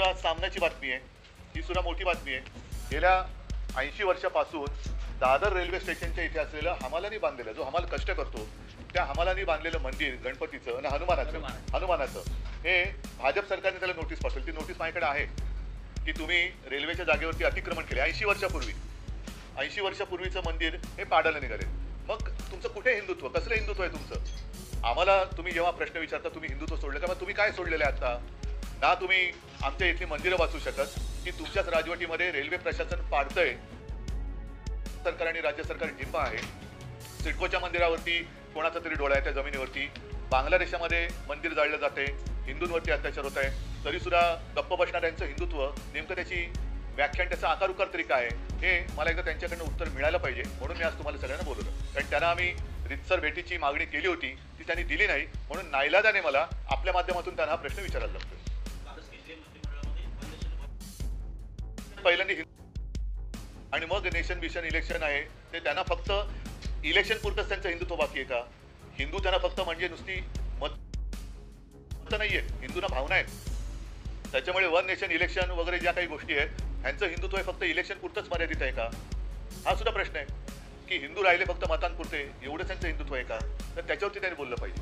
सुद्धा सामन्याची बातमी आहे, ही सुद्धा मोठी बातमी आहे। गेल्या 80 वर्षापासून दादर रेल्वे स्टेशनच्या इथे असलेलं हमालांनी बांधलेलं, जो हमाल कष्ट करतो त्या हमालांनी बांधलेलं मंदिर गणपतीचं आणि हनुमानाचं हे भाजप सरकारने त्याला नोटीस पाठवली। ती नोटीस माझ्याकडे आहे की तुम्ही रेल्वेच्या जागेवरती अतिक्रमण केले 80 वर्षापूर्वीचं मंदिर हे पाडायला निघाले। मग तुमचं कुठे हिंदुत्व, कसलं हिंदुत्व आहे तुमचं? आम्हाला तुम्ही जेव्हा प्रश्न विचारता तुम्ही हिंदुत्व सोडलं का, मग तुम्ही काय सोडलेलं आहे आता? ना तुम्ही आमच्या इथली मंदिरं वाचू शकत की तुमच्याच राजवटीमध्ये रेल्वे प्रशासन पाडतंय, सरकार आणि राज्य सरकार ढिंप आहे। सिडकोच्या मंदिरावरती कोणाचा तरी डोळा आहे त्या जमिनीवरती, बांगलादेशामध्ये मंदिर जाळलं जाते, हिंदूंवरती अत्याचार होत आहे, तरी सुद्धा गप्प बसणाऱ्यांचं हिंदुत्व नेमकं त्याची व्याख्यान, त्याचा आकार उकार तरी काय आहे हे मला एकदा त्यांच्याकडनं उत्तर मिळालं पाहिजे, म्हणून मी आज तुम्हाला सगळ्यांना बोलवलं। कारण त्यांना आम्ही रितसर भेटीची मागणी केली होती, ती त्यांनी दिली नाही, म्हणून नाईलाजाने मला आपल्या माध्यमातून त्यांना हा प्रश्न विचारायला लागतो। पहिल्यांदा आणि मग नेशन मिशन इलेक्शन आहे ते त्यांना फक्त इलेक्शन पुरतंच त्यांचं हिंदुत्व बाकी आहे का? हिंदू त्यांना फक्त म्हणजे नुसती मत नाहीये, हिंदूंना भावना आहेत। त्याच्यामुळे वन नेशन इलेक्शन वगैरे ज्या काही गोष्टी आहेत ह्यांचं हिंदुत्व हे फक्त इलेक्शन पुरतंच मर्यादित आहे का? हा सुद्धा प्रश्न आहे की हिंदू राहिले फक्त मतांपुरते, एवढंच त्यांचं हिंदुत्व आहे का? तर त्याच्यावरती त्यांनी बोललं पाहिजे।